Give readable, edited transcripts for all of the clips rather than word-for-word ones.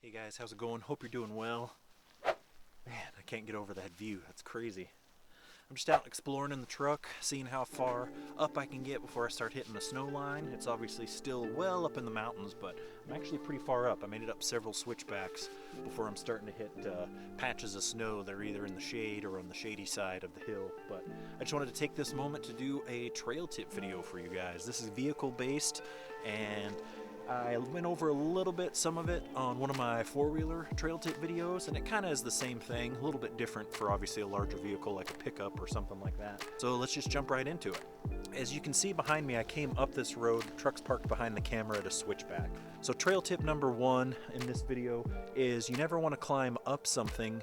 Hey guys, how's it going? Hope you're doing well. Man, I can't get over that view. That's crazy. I'm just out exploring in the truck, seeing how far up I can get before I start hitting the snow line. It's obviously still well up in the mountains, but I'm actually pretty far up. I made it up several switchbacks before I'm starting to hit patches of snow that are either in the shade or on the shady side of the hill. But I just wanted to take this moment to do a trail tip video for you guys. This is vehicle based, and I went over a little bit, some of it, on one of my four-wheeler trail tip videos, and it kind of is the same thing, a little bit different for obviously a larger vehicle like a pickup or something like that. So let's just jump right into it. As you can see behind me, I came up this road, the truck's parked behind the camera at a switchback. So trail tip number one in this video is you never want to climb up something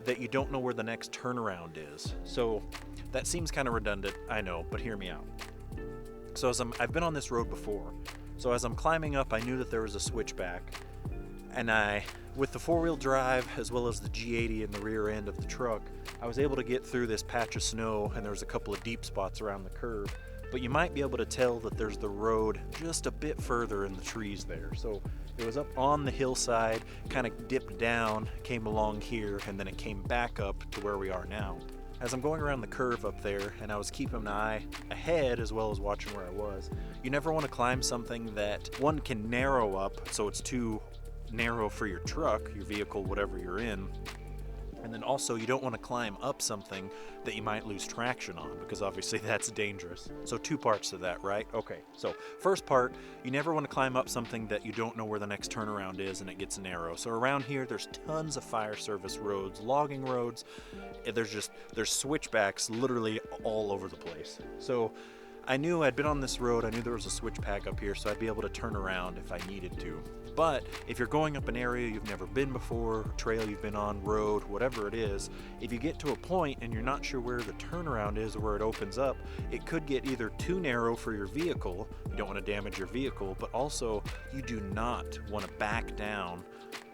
that you don't know where the next turnaround is. So that seems kind of redundant, I know, but hear me out. So I've been on this road before. So as I'm climbing up, I knew that there was a switchback, and with the four-wheel drive as well as the G80 in the rear end of the truck, I was able to get through this patch of snow, and there was a couple of deep spots around the curve. But you might be able to tell that there's the road just a bit further in the trees there. So it was up on the hillside, kind of dipped down, came along here, and then it came back up to where we are now. As I'm going around the curve up there, and I was keeping an eye ahead as well as watching where I was, you never want to climb something that, one, can narrow up so it's too narrow for your truck, your vehicle, whatever you're in, and then also you don't want to climb up something that you might lose traction on, because obviously that's dangerous. So two parts to that, right? Okay, so first part, you never want to climb up something that you don't know where the next turnaround is and it gets narrow. So around here there's tons of fire service roads, logging roads, there's switchbacks literally all over the place. So I knew I'd been on this road, I knew there was a switchback up here, so I'd be able to turn around if I needed to. But if you're going up an area you've never been before, trail you've been on, road, whatever it is, if you get to a point and you're not sure where the turnaround is or where it opens up, it could get either too narrow for your vehicle, you don't want to damage your vehicle, but also you do not want to back down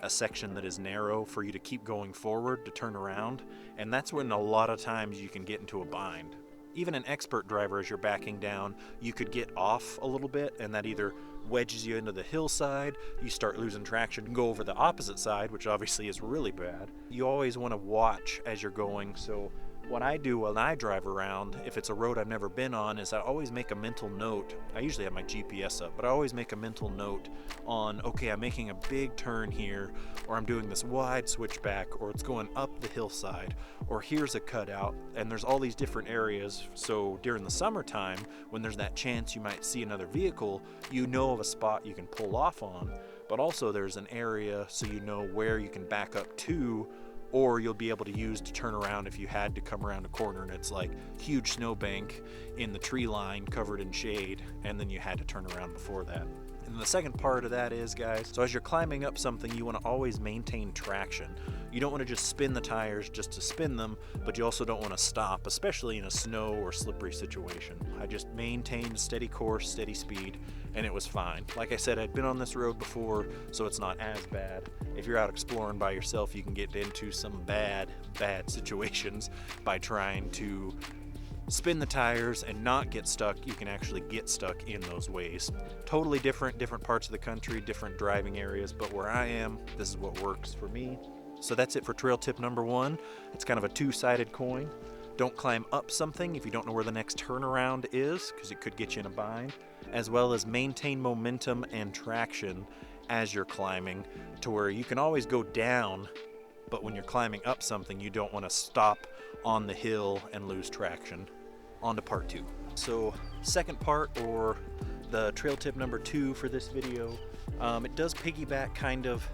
a section that is narrow for you to keep going forward to turn around, and that's when a lot of times you can get into a bind. Even an expert driver, as you're backing down, you could get off a little bit, and that either wedges you into the hillside, you start losing traction and go over the opposite side, which obviously is really bad. You always want to watch as you're going, so what I do when I drive around, if it's a road I've never been on, is I always make a mental note. I usually have my GPS up, but I always make a mental note on, okay, I'm making a big turn here, or I'm doing this wide switchback, or it's going up the hillside, or here's a cutout, and there's all these different areas. So during the summertime, when there's that chance you might see another vehicle, you know of a spot you can pull off on, but also there's an area so you know where you can back up to, or you'll be able to use to turn around if you had to come around a corner and it's like huge snowbank in the tree line covered in shade, and then you had to turn around before that. And the second part of that is, guys, so as you're climbing up something, you want to always maintain traction. You don't want to just spin the tires just to spin them, but you also don't want to stop, especially in a snow or slippery situation. I just maintained steady course, steady speed, and it was fine. Like I said, I'd been on this road before, so it's not as bad. If you're out exploring by yourself, you can get into some bad situations by trying to spin the tires and not get stuck. You can actually get stuck in those ways. Totally different parts of the country, different driving areas, but where I am, this is what works for me. So that's it for trail tip number one. It's kind of a two-sided coin. Don't climb up something if you don't know where the next turnaround is, because it could get you in a bind, as well as maintain momentum and traction as you're climbing, to where you can always go down, but when you're climbing up something, you don't want to stop on the hill and lose traction. On to part two. So second part, or the trail tip number two for this video, it does piggyback kind of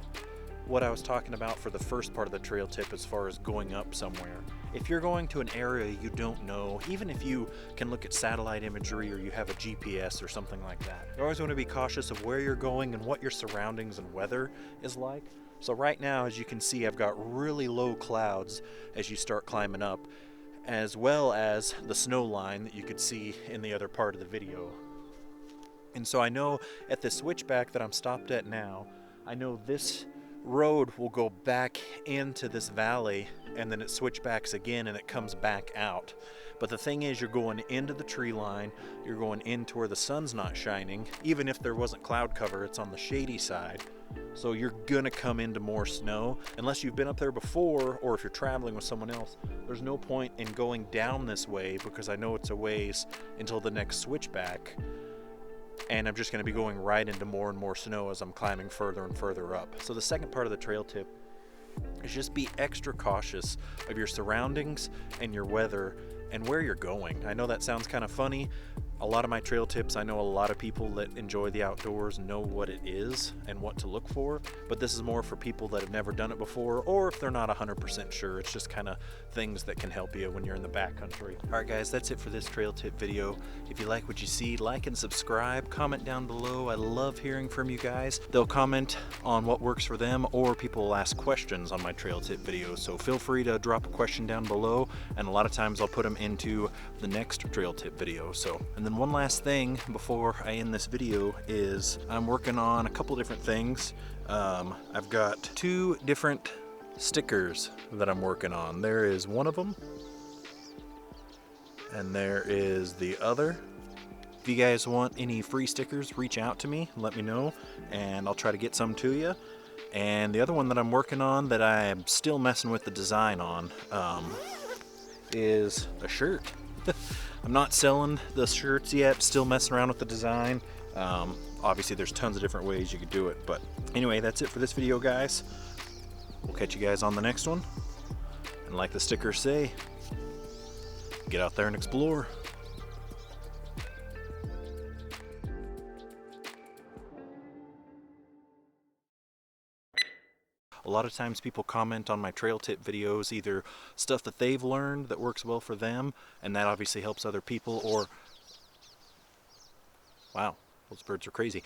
what I was talking about for the first part of the trail tip as far as going up somewhere. If you're going to an area you don't know, even if you can look at satellite imagery or you have a GPS or something like that, you always want to be cautious of where you're going and what your surroundings and weather is like. So right now, as you can see, I've got really low clouds as you start climbing up, as well as the snow line that you could see in the other part of the video. And so I know at the switchback that I'm stopped at now, I know this road will go back into this valley, and then it switchbacks again and it comes back out. But the thing is, you're going into the tree line, you're going into where the sun's not shining. Even if there wasn't cloud cover, it's on the shady side. So you're gonna come into more snow unless you've been up there before, or if you're traveling with someone else. There's no point in going down this way because I know it's a ways until the next switchback, and I'm just gonna be going right into more and more snow as I'm climbing further and further up. So the second part of the trail tip is just be extra cautious of your surroundings and your weather and where you're going. I know that sounds kind of funny. A lot of my trail tips, I know a lot of people that enjoy the outdoors know what it is and what to look for, but this is more for people that have never done it before, or if they're not 100% sure. It's just kind of things that can help you when you're in the backcountry. Alright guys, that's it for this trail tip video. If you like what you see, like and subscribe, comment down below. I love hearing from you guys. They'll comment on what works for them, or people will ask questions on my trail tip videos, so feel free to drop a question down below, and a lot of times I'll put them into the next trail tip video. And then one last thing before I end this video is I'm working on a couple different things. I've got 2 different stickers that I'm working on. There is one of them, and there is the other. If you guys want any free stickers, reach out to me, let me know, and I'll try to get some to you. And the other one that I'm working on that I'm still messing with the design on is a shirt. I'm not selling the shirts yet, still messing around with the design. Obviously there's tons of different ways you could do it, but anyway, that's it for this video, guys. We'll catch you guys on the next one, and like the stickers say, get out there and explore. A lot of times people comment on my trail tip videos, either stuff that they've learned that works well for them, and that obviously helps other people, or wow, those birds are crazy.